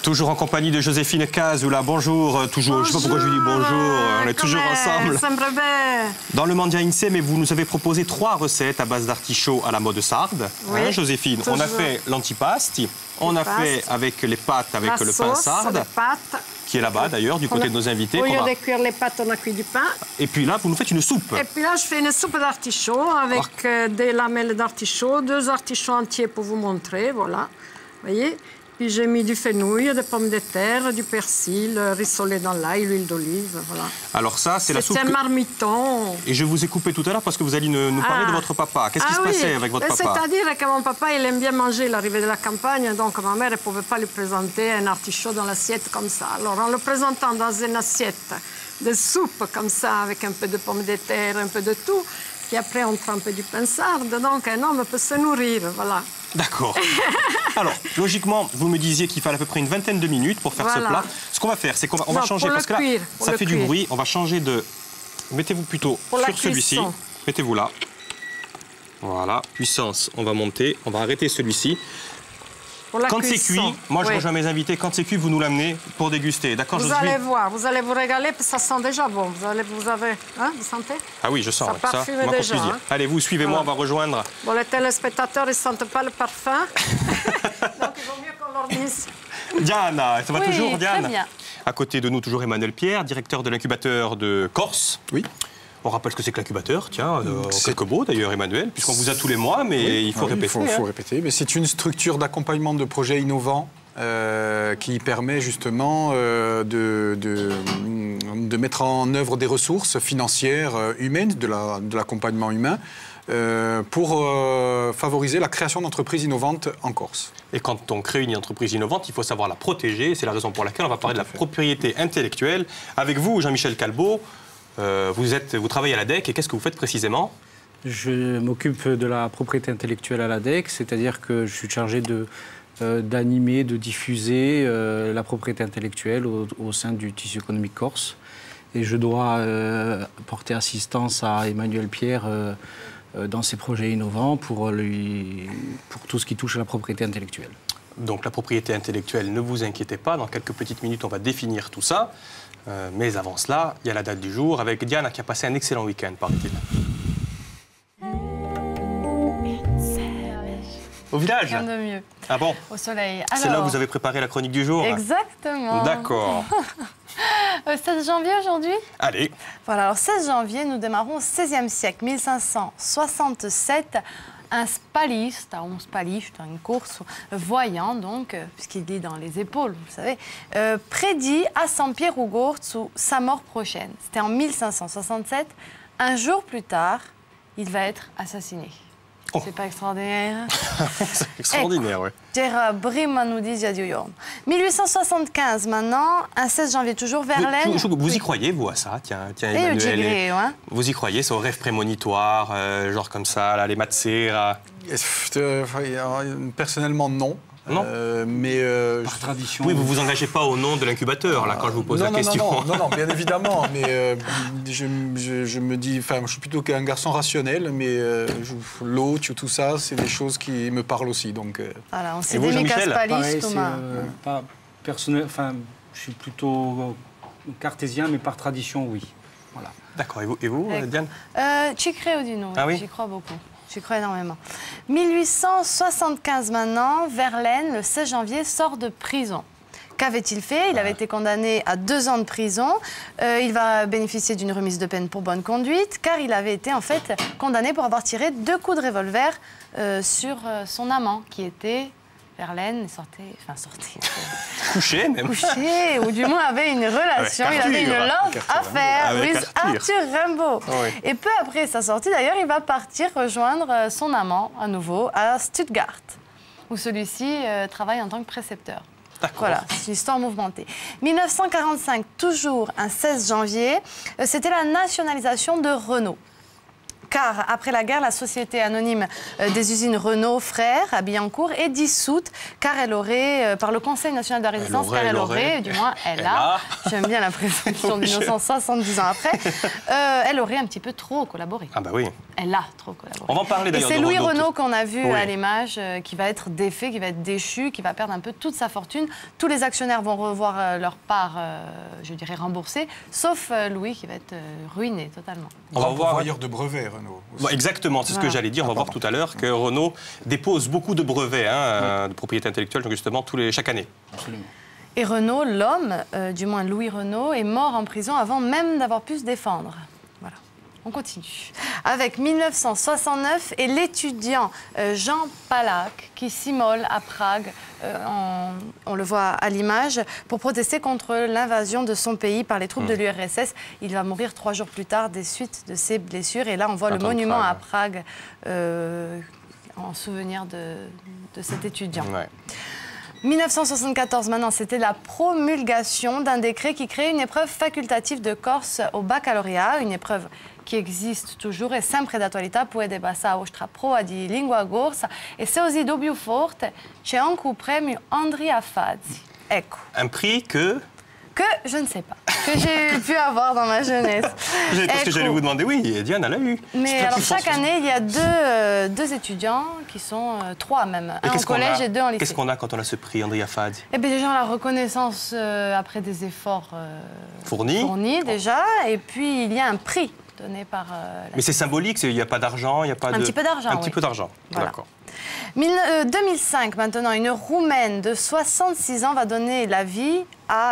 Toujours en compagnie de Joséphine Cazoula. Bonjour, toujours. Bonjour. Je ne sais pas pourquoi je lui dis bonjour. On est toujours ensemble. Dans le Mandia Insem, vous nous avez proposé 3 recettes à base d'artichaut à la mode sarde. Oui, hein, Joséphine, on a fait l'antipasti, on a fait avec les pâtes, avec le pain sarde, qui est là-bas d'ailleurs, du côté de nos invités. Au lieu de cuire les pâtes, on a cuit du pain. Et puis là, vous nous faites une soupe. Et puis là, je fais une soupe d'artichaut avec des lamelles d'artichaut, 2 artichauts entiers pour vous montrer, voilà. Vous voyez? Puis j'ai mis du fenouil, des pommes de terre, du persil, rissolé dans l'ail, l'huile d'olive, voilà. Alors ça, c'est la soupe. C'est un marmiton. Et je vous ai coupé tout à l'heure parce que vous allez nous parler de votre papa. Qu'est-ce qui se passait avec votre papa? C'est-à-dire que mon papa, il aime bien manger, il arrivait de la campagne, donc ma mère ne pouvait pas lui présenter un artichaut dans l'assiette comme ça. Alors en le présentant dans une assiette de soupe comme ça, avec un peu de pommes de terre, un peu de tout, puis après on trempe du pain sarde, donc un homme peut se nourrir, voilà. D'accord. Alors, logiquement, vous me disiez qu'il fallait à peu près une vingtaine de minutes pour faire ce plat. Ce qu'on va faire, c'est qu'on va changer, parce que là, ça fait du bruit. On va changer de... Mettez-vous plutôt sur celui-ci. Mettez-vous là. Voilà, puissance, on va monter. On va arrêter celui-ci. Quand c'est cuit, moi je rejoins mes invités, quand c'est cuit, vous nous l'amenez pour déguster. D'accord, Vous allez voir, vous allez vous régaler, parce que ça sent déjà bon. Vous sentez? Ah oui, je sens. Ça parfume déjà. Hein. Allez, vous, suivez-moi, on va rejoindre. Bon, les téléspectateurs, ils ne sentent pas le parfum. Donc il vaut mieux qu'on leur dise. Diana, ça va toujours, Diane? Très bien. À côté de nous, toujours Emmanuel Pierre, directeur de l'incubateur de Corse. Oui. On rappelle ce que c'est que l'incubateur, tiens, quelques mots d'ailleurs, Emmanuel, puisqu'on vous a tous les mois, mais il faut répéter. Il faut répéter. Mais c'est une structure d'accompagnement de projets innovants qui permet justement de mettre en œuvre des ressources financières humaines, de l'accompagnement humain, pour favoriser la création d'entreprises innovantes en Corse. Et quand on crée une entreprise innovante, il faut savoir la protéger. C'est la raison pour laquelle on va parler de la propriété intellectuelle. Avec vous, Jean-Michel Calbeau, vous travaillez à l'ADEC et qu'est-ce que vous faites précisément? Je m'occupe de la propriété intellectuelle à l'ADEC, c'est-à-dire que je suis chargé d'animer, de diffuser la propriété intellectuelle au sein du tissu économique corse. Et je dois porter assistance à Emmanuel Pierre dans ses projets innovants pour tout ce qui touche à la propriété intellectuelle. Donc la propriété intellectuelle, ne vous inquiétez pas, dans quelques petites minutes on va définir tout ça. Mais avant cela, il y a la date du jour avec Diana qui a passé un excellent week-end, paraît-il. Au village? Rien de mieux. Ah bon? Au soleil. C'est là où vous avez préparé la chronique du jour? Exactement. D'accord. 16 janvier aujourd'hui? Allez. Voilà, alors 16 janvier, nous démarrons au XVIe siècle, 1567. Un spaliste, une course voyant, donc, puisqu'il lit dans les épaules, vous savez, prédit à San Pierre Ugorzu sa mort prochaine. C'était en 1567. Un jour plus tard, il va être assassiné. Oh. C'est pas extraordinaire? C'est extraordinaire, oui. 1875 maintenant, un 16 janvier toujours, Verlaine. Vous y croyez, vous, à ça? Tiens, Emmanuel. Vous y croyez, c'est au rêve prémonitoire, genre comme ça, là, les matzera? Personnellement, non. Non, par tradition. Oui, vous vous engagez pas au nom de l'incubateur là quand je vous pose la question. Non, bien évidemment. Mais je me dis, enfin, je suis plutôt qu'un garçon rationnel, mais l'eau, tout ça, c'est des choses qui me parlent aussi. Donc. Voilà, on s'est dit Micaspaliste, Thomas. Pas personnel. Enfin, je suis plutôt cartésien, mais par tradition, oui. Voilà. D'accord. Et vous, Diane? Tu y crois, Odino? Ah oui. J'y crois beaucoup. J'y crois énormément. 1875 maintenant, Verlaine, le 16 janvier, sort de prison. Qu'avait-il fait? Il avait été condamné à 2 ans de prison. Il va bénéficier d'une remise de peine pour bonne conduite, car il avait été en fait condamné pour avoir tiré 2 coups de revolver sur son amant, qui était Verlaine, sortait. Couché même. Couché, ou du moins avait une relation, il avait une love affaire avec Arthur Rimbaud. Oui. Et peu après sa sortie, d'ailleurs, il va partir rejoindre son amant à nouveau à Stuttgart, où celui-ci travaille en tant que précepteur. Voilà, c'est une histoire mouvementée. 1945, toujours un 16 janvier, c'était la nationalisation de Renault. car après la guerre, la société anonyme des usines Renault Frères à Billancourt est dissoute car elle aurait, par le Conseil national de la résistance, du moins elle a, j'aime bien la présomption d'innocence 70 ans après, elle aurait un petit peu trop collaboré. Ah bah oui. Elle a trop collaboré. On va en parler d'ailleurs. Et c'est Louis Renault qu'on a vu à l'image, qui va être défait, qui va être déchu, qui va perdre un peu toute sa fortune. Tous les actionnaires vont revoir leur part, je dirais, remboursée, sauf Louis qui va être ruiné totalement. On va voir ailleurs de brevets, Renault. Bon, exactement, c'est ce que j'allais dire. On va voir tout à l'heure que Renault dépose beaucoup de brevets de propriété intellectuelle, justement, chaque année. Absolument. Et Renault, l'homme, du moins Louis Renault, est mort en prison avant même d'avoir pu se défendre. Voilà. On continue. Avec 1969 et l'étudiant Jean Palach qui s'immole à Prague, on le voit à l'image, pour protester contre l'invasion de son pays par les troupes de l'URSS. Il va mourir 3 jours plus tard des suites de ses blessures. Et là, on voit le monument à Prague en souvenir de cet étudiant. Ouais. 1974, maintenant, c'était la promulgation d'un décret qui crée une épreuve facultative de Corse au baccalauréat, une épreuve qui existe toujours e sempre d'attualità, puede passare vostra prova di lingua corsa e se così do più forte c'è anche un premio Andrea Fazzi. Ecco. Un prix que je ne sais pas, que j'ai pu avoir dans ma jeunesse. Parce que j'allais vous demander, oui, Diane, elle l'a eu. Mais alors, chaque année, il y a deux étudiants qui sont, 3 même, un au collège et 2 en lycée. Qu'est-ce qu'on a quand on a ce prix, Andrea Fazzi? Eh bien, déjà, la reconnaissance après des efforts fournis déjà, et puis il y a un prix donné par... Mais c'est symbolique, il n'y a pas d'argent, il n'y a pas de... Un petit peu d'argent, Un petit peu d'argent, voilà. D'accord. 2005, maintenant, une Roumaine de 66 ans va donner la vie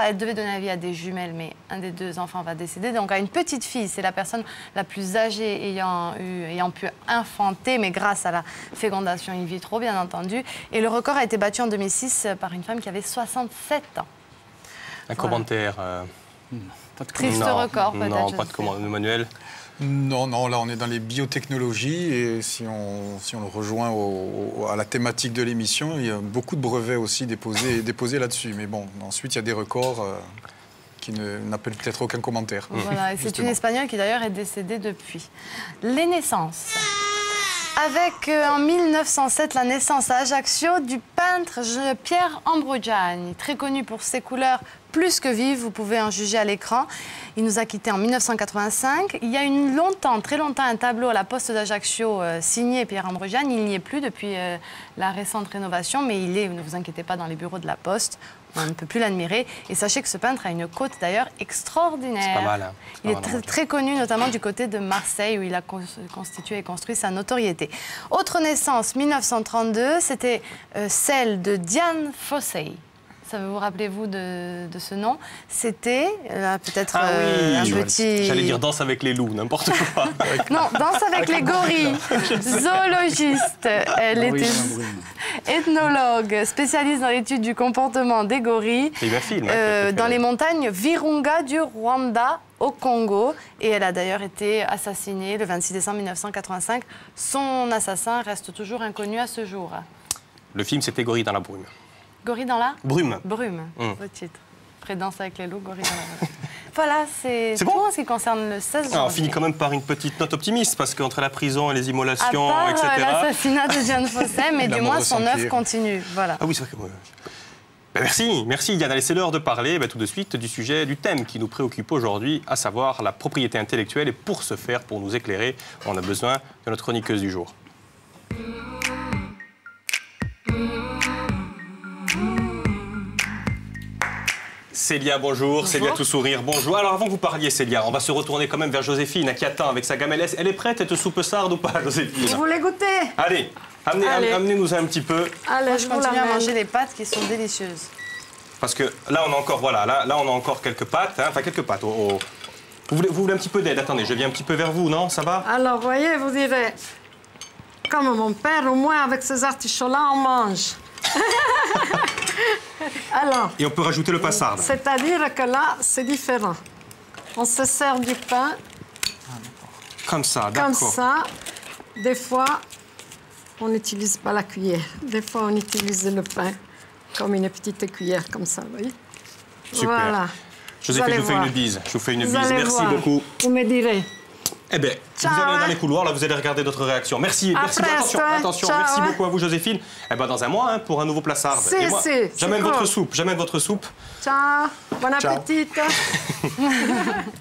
elle devait donner la vie à des jumelles, mais un des 2 enfants va décéder. Donc à une petite fille, c'est la personne la plus âgée ayant pu infanter, mais grâce à la fécondation in vitro, bien entendu. Et le record a été battu en 2006 par une femme qui avait 67 ans. Un commentaire Triste record, peut-être. Non, pas de commentaire. Manuel? Non, là on est dans les biotechnologies et si on le rejoint à la thématique de l'émission, il y a beaucoup de brevets aussi déposés là-dessus. Mais bon, ensuite il y a des records qui n'appellent peut-être aucun commentaire. Voilà, et c'est une Espagnole qui d'ailleurs est décédée depuis. Les naissances. Avec en 1907 la naissance à Ajaccio du peintre Pierre Ambrogiani, très connu pour ses couleurs plus que vives, vous pouvez en juger à l'écran. Il nous a quittés en 1985. Il y a très longtemps, un tableau à la Poste d'Ajaccio signé Pierre Ambrogiani. Il n'y est plus depuis la récente rénovation, mais il est, ne vous inquiétez pas, dans les bureaux de la Poste. On ne peut plus l'admirer. Et sachez que ce peintre a une côte d'ailleurs extraordinaire. C'est pas mal. Hein. Il est très connu, notamment du côté de Marseille, où il a constitué et construit sa notoriété. Autre naissance, 1932, c'était celle de Dian Fossey. Vous rappelez-vous de ce nom? C'était peut-être un petit... J'allais dire Danse avec les loups, n'importe quoi. Non, Danse avec les gorilles. Zoologiste. Elle était ethnologue, spécialiste dans l'étude du comportement des gorilles. Il y a un film. Dans les montagnes Virunga du Rwanda, au Congo. Et elle a d'ailleurs été assassinée le 26 décembre 1985. Son assassin reste toujours inconnu à ce jour. Le film, c'était Gorille dans la brume. Gorille dans la brume. Brume, au titre. Après Danse avec les loups, Gorille dans la brume. Voilà, c'est tout en ce qui concerne le 16 janvier. On finit quand même par une petite note optimiste, parce qu'entre la prison et les immolations, à part, etc. l'assassinat de Dian Fossey, mais du moins son œuvre continue. Voilà. Ah oui, c'est vrai que... Merci Diane. Allez, c'est l'heure de parler tout de suite du thème qui nous préoccupe aujourd'hui, à savoir la propriété intellectuelle. Et pour ce faire, pour nous éclairer, on a besoin de notre chroniqueuse du jour. Célia, bonjour. Célia tout sourire, bonjour. Alors avant que vous parliez, Célia, on va se retourner quand même vers Joséphine, qui attend avec sa gamelle. Elle est prête, cette soupe sarde ou pas, Joséphine? Vous voulez goûter? Allez, amenez-nous un petit peu. Allez, je continue à manger les pâtes qui sont délicieuses. Parce que là, on a encore, là, on a encore quelques pâtes, enfin quelques pâtes. Vous voulez un petit peu d'aide? Attendez, je viens un petit peu vers vous, non? Ça va? Alors, voyez, vous direz, comme mon père, au moins avec ces artichauts-là, on mange. Alors, et on peut rajouter le passard. C'est-à-dire que là, c'est différent. On se sert du pain. Comme ça, d'accord. Comme ça. Des fois, on n'utilise pas la cuillère. Des fois, on utilise le pain comme une petite cuillère, comme ça, vous voyez? Super. Voilà. Joséphine, je vous fais une bise. Je vous fais une bise. Merci beaucoup. Vous me direz. Eh bien, Ciao, vous allez aller dans les couloirs, là, vous allez regarder d'autres réactions. Merci, merci. Presto, Attention, ciao, merci beaucoup à vous, Joséphine. Eh ben, dans un mois, pour un nouveau plat sarde. J'amène votre soupe, Ciao, bon appétit.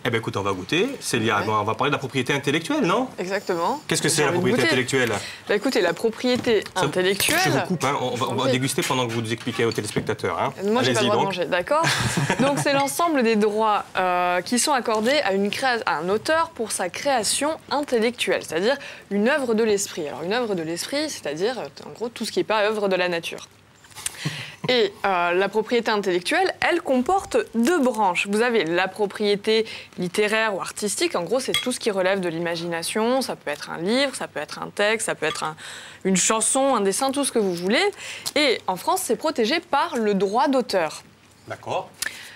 Eh bien, écoute, on va goûter. Célia, on va parler de la propriété intellectuelle, non? Exactement. Qu'est-ce que c'est la propriété intellectuelle? Bah, écoutez, la propriété intellectuelle... Je vous coupe, on va déguster pendant que vous nous expliquez aux téléspectateurs. Hein. Moi, j'ai pas le droit de manger, d'accord? Donc, c'est l'ensemble des droits qui sont accordés à un auteur pour sa création intellectuelle, c'est-à-dire une œuvre de l'esprit. Alors, une œuvre de l'esprit, c'est-à-dire, en gros, tout ce qui n'est pas œuvre de la nature. Et la propriété intellectuelle, elle comporte deux branches. Vous avez la propriété littéraire ou artistique. En gros, c'est tout ce qui relève de l'imagination. Ça peut être un livre, ça peut être un texte, ça peut être une chanson, un dessin, tout ce que vous voulez. Et en France, c'est protégé par le droit d'auteur. D'accord.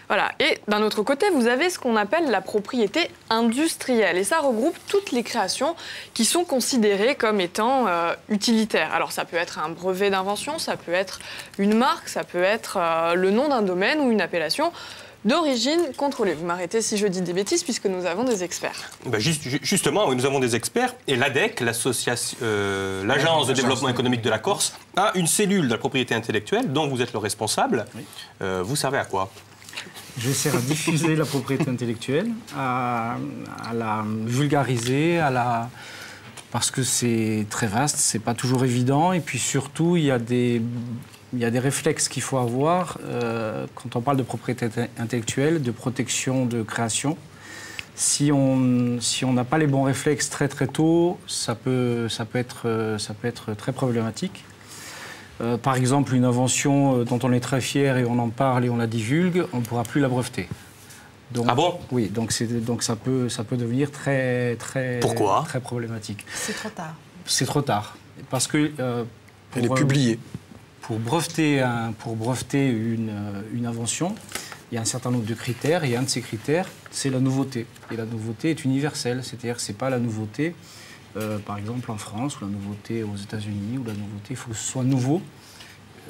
Voilà. Et d'un autre côté, vous avez ce qu'on appelle la propriété industrielle. Et ça regroupe toutes les créations qui sont considérées comme étant utilitaires. Alors ça peut être un brevet d'invention, ça peut être une marque, ça peut être le nom d'un domaine ou une appellation d'origine contrôlée. Vous m'arrêtez si je dis des bêtises, puisque nous avons des experts. Ben justement, oui, nous avons des experts. Et l'ADEC, l'Agence de développement économique de la Corse, a une cellule de la propriété intellectuelle dont vous êtes le responsable. Oui. Vous servez à quoi? Je sers à diffuser la propriété intellectuelle, à la vulgariser, parce que c'est très vaste, c'est pas toujours évident, et puis surtout, il y a des réflexes qu'il faut avoir quand on parle de propriété intellectuelle, de protection de création. Si on n'a pas les bons réflexes très très tôt, ça peut être très problématique. Par exemple, une invention dont on est très fier et on en parle et on la divulgue, on ne pourra plus la breveter. Donc, ah bon? Oui, donc ça peut devenir très problématique. C'est trop tard. C'est trop tard. Parce que... Elle est publiée. Pour breveter une invention, il y a un certain nombre de critères, et un de ces critères, c'est la nouveauté. Et la nouveauté est universelle, c'est-à-dire que ce n'est pas la nouveauté... par exemple en France, ou la nouveauté aux États-Unis, ou la nouveauté, il faut que ce soit nouveau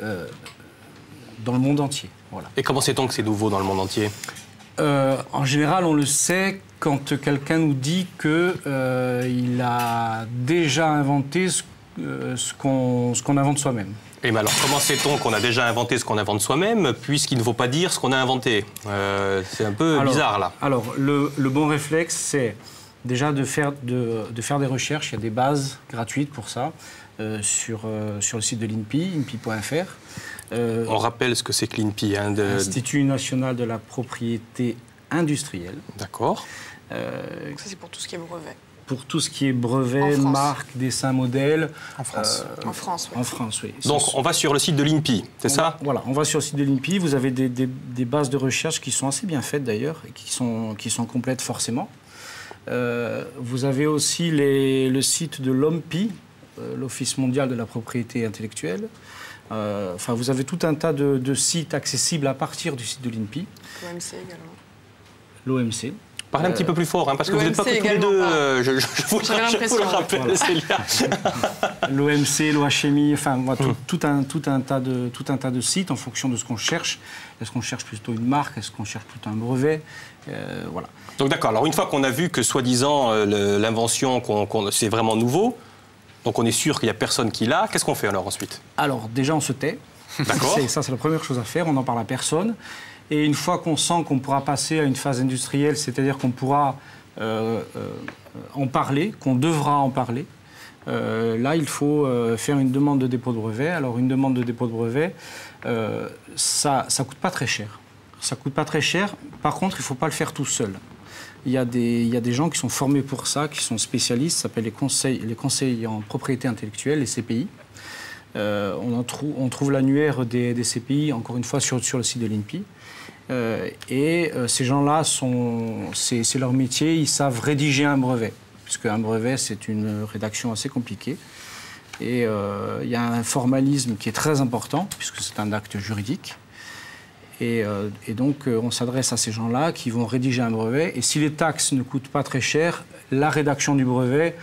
dans le monde entier. Voilà. Et comment sait-on que c'est nouveau dans le monde entier? En général, on le sait quand quelqu'un nous dit qu'il a déjà inventé ce qu'on invente soi-même. Et mais alors, comment sait-on qu'on a déjà inventé ce qu'on invente soi-même, puisqu'il ne faut pas dire ce qu'on a inventé? C'est un peu bizarre, là. Alors, le bon réflexe, c'est... Déjà, de faire des recherches, il y a des bases gratuites pour ça sur le site de l'INPI, inpi.fr. On rappelle ce que c'est que l'INPI. Institut national de la propriété industrielle. D'accord. Ça, c'est pour tout ce qui est brevet. Pour tout ce qui est brevet, marque, dessin, modèle. En France. En France, oui. En France, oui. Donc, on va sur le site de l'INPI, c'est ça? Voilà, on va sur le site de l'INPI. Vous avez des bases de recherche qui sont assez bien faites, d'ailleurs, et qui sont complètes forcément. Vous avez aussi le site de l'OMPI, l'Office mondial de la propriété intellectuelle. Enfin, vous avez tout un tas de sites accessibles à partir du site de l'INPI. L'OMC également. L'OMC. Parlez un petit peu plus fort, parce que vous n'êtes pas que tous les deux. Je vous le rappelle, Célia. L'OMC, l'OHMI, enfin, tout un tas de sites en fonction de ce qu'on cherche. Est-ce qu'on cherche plutôt une marque? Est-ce qu'on cherche plutôt un brevet? Voilà. Donc d'accord, alors une fois qu'on a vu que soi-disant l'invention, c'est vraiment nouveau, donc on est sûr qu'il n'y a personne qui l'a, qu'est-ce qu'on fait alors ensuite? Alors déjà on se tait. D'accord. Ça c'est la première chose à faire, on n'en parle à personne. Et une fois qu'on sent qu'on pourra passer à une phase industrielle, c'est-à-dire qu'on pourra en parler, qu'on devra en parler, là il faut faire une demande de dépôt de brevet. Alors une demande de dépôt de brevet, ça ne coûte pas très cher. Ça ne coûte pas très cher, par contre il ne faut pas le faire tout seul. Il y a des gens qui sont formés pour ça, qui sont spécialistes, ça s'appelle les conseils en propriété intellectuelle, les CPI. On trouve l'annuaire des CPI, encore une fois, sur le site de l'INPI. Ces gens-là, c'est leur métier, ils savent rédiger un brevet, puisque un brevet, c'est une rédaction assez compliquée. Et il y a un formalisme qui est très important, puisque c'est un acte juridique. Et donc, on s'adresse à ces gens-là qui vont rédiger un brevet. Et si les taxes ne coûtent pas très cher, la rédaction du brevet,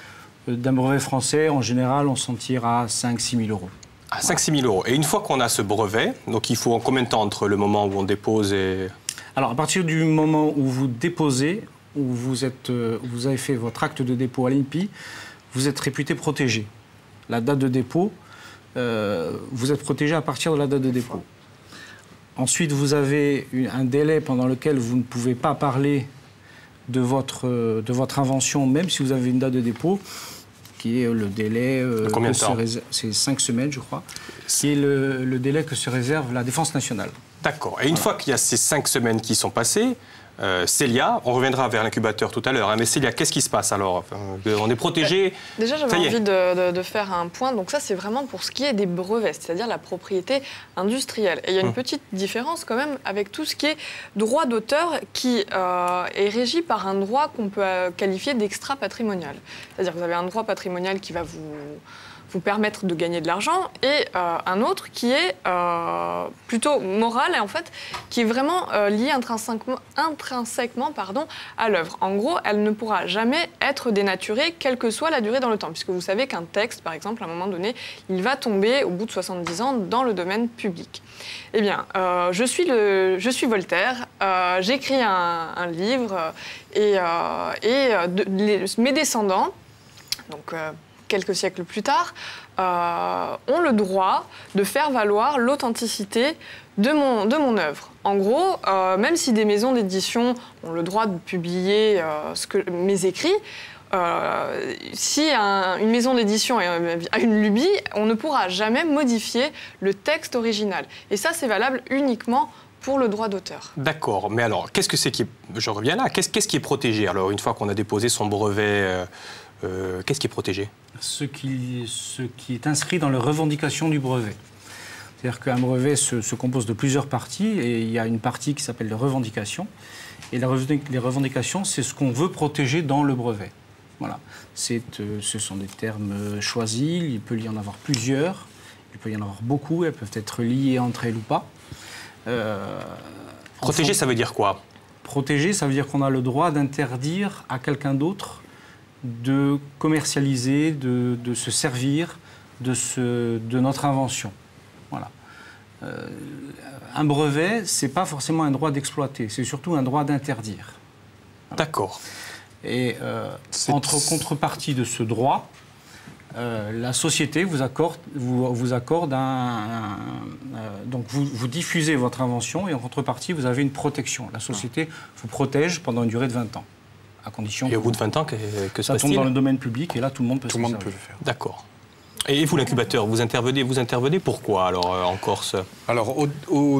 d'un brevet français, en général, on s'en tire à 5 000 à 6 000 euros. À 5 000 euros. Et une fois qu'on a ce brevet, donc il faut combien de temps entre le moment où on dépose et... Alors, à partir du moment où vous déposez, où vous avez fait votre acte de dépôt à l'INPI, vous êtes réputé protégé. La date de dépôt, vous êtes protégé à partir de la date de dépôt. Ensuite, vous avez un délai pendant lequel vous ne pouvez pas parler de votre invention, même si vous avez une date de dépôt, qui est le délai... Combien de temps ? C'est 5 semaines, je crois, qui est le délai que se réserve la Défense nationale. D'accord. Et une fois qu'il y a ces 5 semaines qui sont passées, Célia, on reviendra vers l'incubateur tout à l'heure, hein, mais Célia, qu'est-ce qui se passe alors ? On est protégé. Déjà, j'avais envie de faire un point. Donc ça, c'est vraiment pour ce qui est des brevets, c'est-à-dire la propriété industrielle. Et il y a une petite différence quand même avec tout ce qui est droit d'auteur qui est régi par un droit qu'on peut qualifier d'extra-patrimonial. C'est-à-dire que vous avez un droit patrimonial qui va vous permettre de gagner de l'argent, et un autre qui est plutôt moral, et en fait, qui est vraiment lié intrinsèquement à l'œuvre. En gros, elle ne pourra jamais être dénaturée, quelle que soit la durée dans le temps, puisque vous savez qu'un texte, par exemple, à un moment donné, il va tomber, au bout de 70 ans, dans le domaine public. Eh bien, je suis Voltaire, j'écris un livre, et mes descendants, donc... quelques siècles plus tard, ont le droit de faire valoir l'authenticité de mon œuvre. En gros, même si des maisons d'édition ont le droit de publier mes écrits, si une maison d'édition a une lubie, on ne pourra jamais modifier le texte original. Et ça, c'est valable uniquement pour le droit d'auteur. D'accord, mais alors, qu'est-ce que c'est qui est... Je reviens là, qu'est-ce qui est protégé? Alors, une fois qu'on a déposé son brevet, qu'est-ce qui est protégé? Ce qui est inscrit dans les revendications du brevet. C'est-à-dire qu'un brevet se compose de plusieurs parties, et il y a une partie qui s'appelle les revendications. Et les revendications, c'est ce qu'on veut protéger dans le brevet. Voilà. Ce sont des termes choisis, il peut y en avoir plusieurs, il peut y en avoir beaucoup, elles peuvent être liées entre elles ou pas. Protéger, ça veut dire quoi? Protéger, ça veut dire qu'on a le droit d'interdire à quelqu'un d'autre de commercialiser, de se servir de notre invention. Voilà. Un brevet, ce n'est pas forcément un droit d'exploiter, c'est surtout un droit d'interdire. Voilà. D'accord. Et entre contrepartie de ce droit, la société vous accorde donc vous diffusez votre invention, et en contrepartie, vous avez une protection. La société vous protège pendant une durée de 20 ans. À condition et au bout de 20 ans, que se passe-t-il? Ça tombe dans le domaine public, et là, tout le monde peut le faire. D'accord. Et vous, l'incubateur, vous intervenez pourquoi, alors, en Corse? Alors,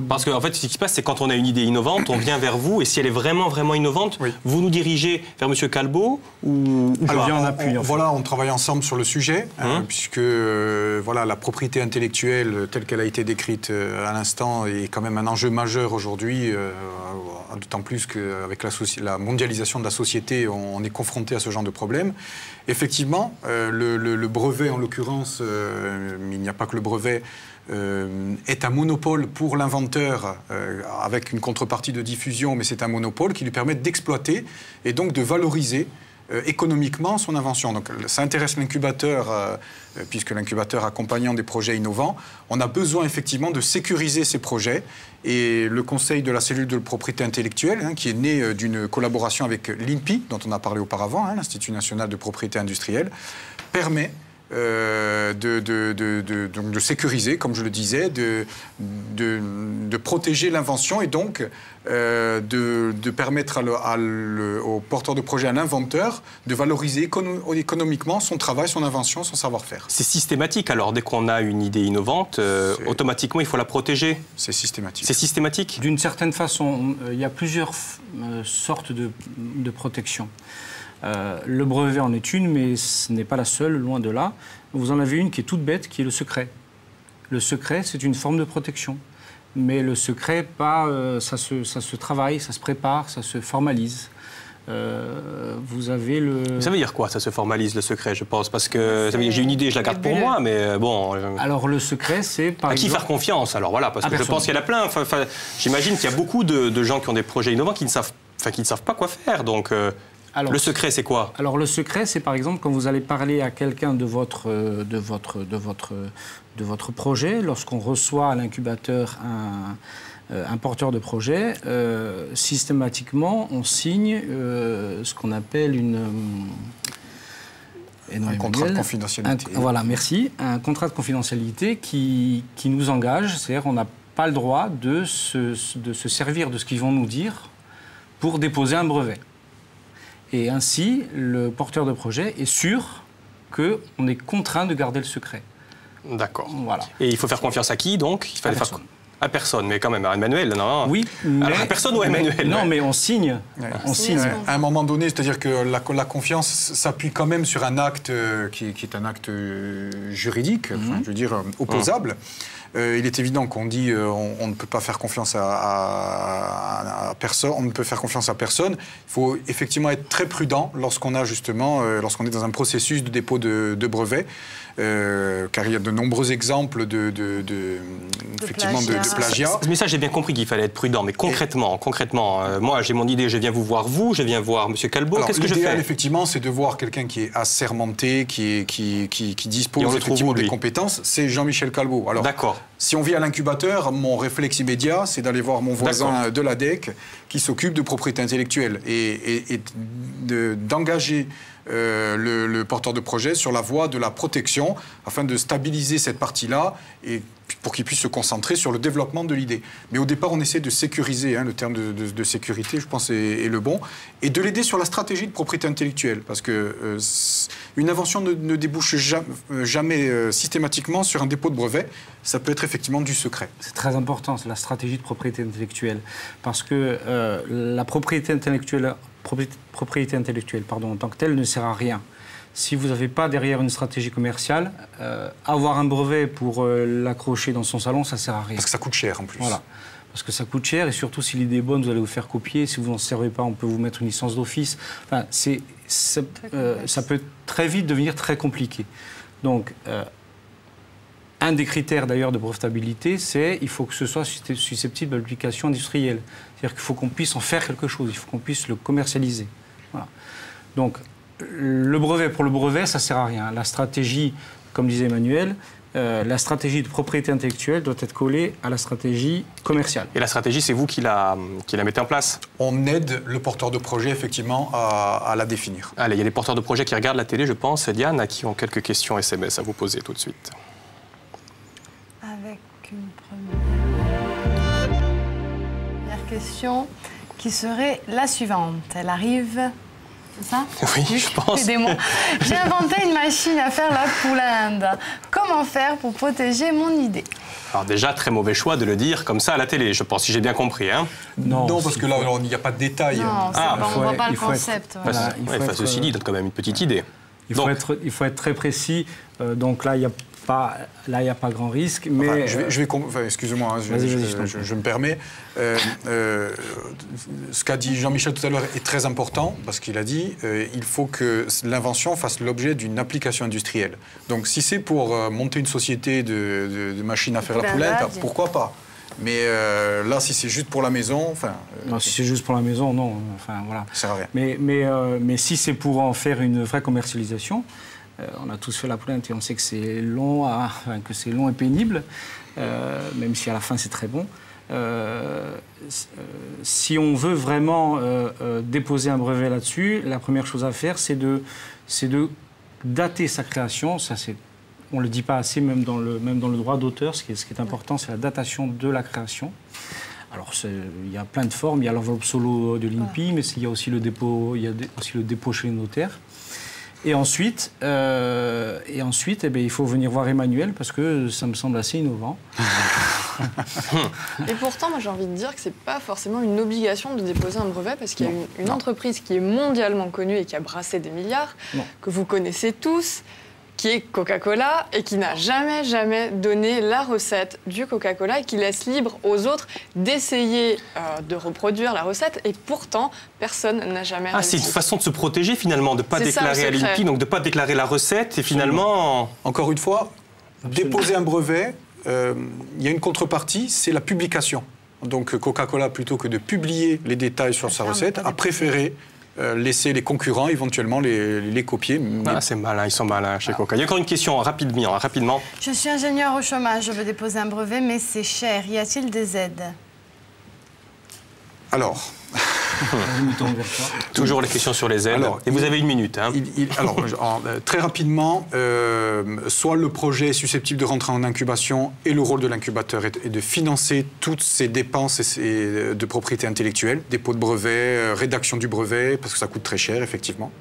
parce qu'en fait, ce qui se passe, c'est quand on a une idée innovante, on vient vers vous, et si elle est vraiment, vraiment innovante, oui, vous nous dirigez vers M. Calbo ou alors, en appui, voilà, on travaille ensemble sur le sujet, puisque voilà, la propriété intellectuelle, telle qu'elle a été décrite à l'instant, est quand même un enjeu majeur aujourd'hui, d'autant plus qu'avec la mondialisation de la société, on est confronté à ce genre de problème. Effectivement, le brevet, en l'occurrence, il n'y a pas que le brevet, est un monopole pour l'inventeur, avec une contrepartie de diffusion, mais c'est un monopole qui lui permet d'exploiter et donc de valoriser économiquement son invention. Donc ça intéresse l'incubateur, puisque l'incubateur accompagnant des projets innovants, on a besoin effectivement de sécuriser ces projets, et le conseil de la cellule de propriété intellectuelle, qui est né d'une collaboration avec l'INPI, dont on a parlé auparavant, l'Institut national de propriété industrielle, permet de sécuriser, comme je le disais, de protéger l'invention, et donc de permettre au porteur de projet, à l'inventeur, de valoriser économiquement son travail, son invention, son savoir-faire. C'est systématique, alors dès qu'on a une idée innovante, automatiquement il faut la protéger? C'est systématique. C'est systématique? D'une certaine façon, il y a plusieurs sortes de protection. Le brevet en est une, mais ce n'est pas la seule, loin de là. Vous en avez une qui est toute bête, qui est le secret. Le secret, c'est une forme de protection. Mais le secret, ça se travaille, ça se prépare, ça se formalise. Vous avez le... Ça veut dire quoi, ça se formalise, le secret, je pense? Parce que j'ai une idée, je la garde pour moi, mais bon... Alors, le secret, c'est par exemple... À qui faire confiance, alors voilà, parce que je pense qu'il y en a plein. J'imagine qu'il y a beaucoup de gens qui ont des projets innovants qui ne savent pas quoi faire, donc... Alors, le secret, c'est quoi? Alors, le secret, c'est par exemple quand vous allez parler à quelqu'un de votre projet, lorsqu'on reçoit à l'incubateur un porteur de projet, systématiquement, on signe ce qu'on appelle un contrat de confidentialité. Voilà, merci. Un contrat de confidentialité qui nous engage, c'est-à-dire qu'on n'a pas le droit de se servir de ce qu'ils vont nous dire pour déposer un brevet. Et ainsi, le porteur de projet est sûr qu'on est contraint de garder le secret. D'accord. Voilà. Et il faut faire confiance à qui, donc? Il fallait faire à personne, mais quand même à Emmanuel, non? Oui. Alors à personne ou à Emmanuel? Non, mais on signe. Ouais. On signe. Ouais. À un moment donné, c'est-à-dire que la confiance s'appuie quand même sur un acte qui est un acte juridique, enfin, je veux dire, opposable. Il est évident qu'on dit on ne peut pas faire confiance à personne, on ne peut faire confiance à personne. Il faut effectivement être très prudent lorsqu'on a justement, lorsqu'on est dans un processus de dépôt de brevet, car il y a de nombreux exemples de plagiat. Mais ça, j'ai bien compris qu'il fallait être prudent. Mais concrètement, moi, j'ai mon idée, je viens vous voir vous, je viens vous voir M. Calbo. Qu'est-ce que je fais? L'idéal, effectivement, c'est de voir quelqu'un qui est assermenté, qui dispose effectivement des compétences. C'est Jean-Michel Calbo. Alors, d'accord. Si on vit à l'incubateur, mon réflexe immédiat, c'est d'aller voir mon voisin de l'ADEC qui s'occupe de propriété intellectuelle et d'engager le porteur de projet sur la voie de la protection afin de stabiliser cette partie-là et pour qu'il puisse se concentrer sur le développement de l'idée. Mais au départ, on essaie de sécuriser, le terme de sécurité, je pense, est le bon, et de l'aider sur la stratégie de propriété intellectuelle, parce que une invention ne débouche jamais systématiquement sur un dépôt de brevet. Ça peut être effectivement du secret. C'est très important, c'est la stratégie de propriété intellectuelle, parce que la propriété intellectuelle, en tant que telle, ne sert à rien. Si vous n'avez pas derrière une stratégie commerciale, avoir un brevet pour l'accrocher dans son salon, ça ne sert à rien. Parce que ça coûte cher en plus. Voilà. Parce que ça coûte cher et surtout si l'idée est bonne, vous allez vous faire copier. Si vous n'en servez pas, on peut vous mettre une licence d'office. Enfin, ça peut très vite devenir très compliqué. Donc, un des critères d'ailleurs de brevetabilité, c'est qu'il faut que ce soit susceptible d'application industrielle. C'est-à-dire qu'il faut qu'on puisse en faire quelque chose, il faut qu'on puisse le commercialiser. Voilà. Donc, le brevet pour le brevet, ça ne sert à rien. La stratégie, comme disait Emmanuel, la stratégie de propriété intellectuelle doit être collée à la stratégie commerciale. Et la stratégie, c'est vous qui la mettez en place? On aide le porteur de projet, effectivement, à la définir. Allez, il y a des porteurs de projet qui regardent la télé, je pense, Diane, à qui ont quelques questions SMS à vous poser tout de suite. Avec une première question qui serait la suivante. Elle arrive... C'est ça? Oui, je pense. Aidez-moi. J'ai inventé une machine à faire la poulinde. Comment faire pour protéger mon idée? Alors déjà, très mauvais choix de le dire comme ça à la télé, je pense, si j'ai bien compris. Hein. Non, parce que là, il n'y a pas de détails. Non, on ne voit pas le concept. Voilà, ceci dit, il donne quand même une petite idée. Il faut être très précis. Donc là, il n'y a pas grand risque. Mais excusez-moi, je me permets. Ce qu'a dit Jean-Michel tout à l'heure est très important parce qu'il a dit il faut que l'invention fasse l'objet d'une application industrielle. Donc si c'est pour monter une société de machines à faire la poulette, pourquoi pas? Mais là, si c'est juste pour la maison, non, si c'est juste pour la maison, non. Enfin, voilà. Ça sert à rien. Mais si c'est pour en faire une vraie commercialisation, on a tous fait la poulette et on sait que c'est long, et pénible, même si à la fin c'est très bon. Si on veut vraiment déposer un brevet là-dessus, la première chose à faire, c'est de dater sa création. Ça, on ne le dit pas assez, même dans le droit d'auteur. Ce qui est important, c'est la datation de la création. Alors, il y a plein de formes. Il y a l'enveloppe solo de l'INPI, mais il y a aussi le dépôt chez les notaires. Et ensuite, il faut venir voir Emmanuel parce que ça me semble assez innovant. Et pourtant, moi j'ai envie de dire que c'est pas forcément une obligation de déposer un brevet parce qu'il y a une entreprise qui est mondialement connue et qui a brassé des milliards, que vous connaissez tous, qui est Coca-Cola et qui n'a jamais donné la recette du Coca-Cola et qui laisse libre aux autres d'essayer de reproduire la recette et pourtant personne n'a jamais réussi. C'est une façon de se protéger finalement, de ne pas déclarer à l'INPI, donc de ne pas déclarer la recette et finalement... Encore une fois, déposer un brevet, il y a une contrepartie, c'est la publication. Donc Coca-Cola, plutôt que de publier les détails sur sa recette, a préféré laisser les concurrents éventuellement les copier. Mais... c'est malin, ils sont malins chez Coca. Il y a encore une question rapidement. Je suis ingénieur au chômage, je veux déposer un brevet, mais c'est cher. Y a-t-il des aides? Alors... Toujours les questions sur les aides. Alors, et vous avez 1 minute. Hein. Très rapidement, soit le projet est susceptible de rentrer en incubation et le rôle de l'incubateur est de financer toutes ces dépenses de propriété intellectuelle, dépôt de brevet, rédaction du brevet, parce que ça coûte très cher, effectivement.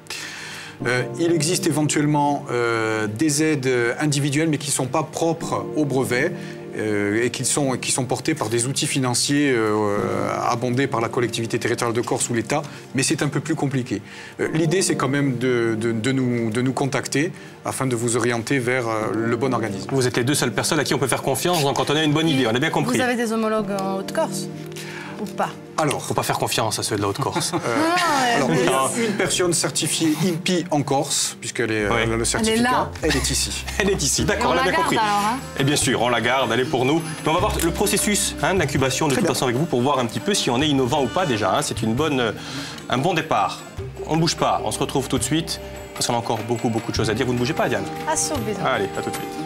Il existe éventuellement des aides individuelles, mais qui ne sont pas propres au brevet, et qui sont portés par des outils financiers abondés par la collectivité territoriale de Corse ou l'État, mais c'est un peu plus compliqué. L'idée, c'est quand même de nous contacter afin de vous orienter vers le bon organisme. Vous êtes les 2 seules personnes à qui on peut faire confiance quand on a une bonne idée, on a bien compris. Vous avez des homologues en Haute-Corse ou pas? Alors, faut pas faire confiance à ceux de la Haute-Corse. Alors, il y a une personne certifiée INPI en Corse, puisqu'elle a le certificat. Elle est ici. Elle est ici, d'accord, on a bien compris. Alors, hein. Et bien sûr, on la garde, elle est pour nous. Mais on va voir le processus d'incubation de toute façon avec vous pour voir un petit peu si on est innovant ou pas déjà. Hein. C'est un bon départ. On ne bouge pas, on se retrouve tout de suite parce qu'on a encore beaucoup de choses à dire. Vous ne bougez pas, Diane? Assorbez. Allez, à tout de suite.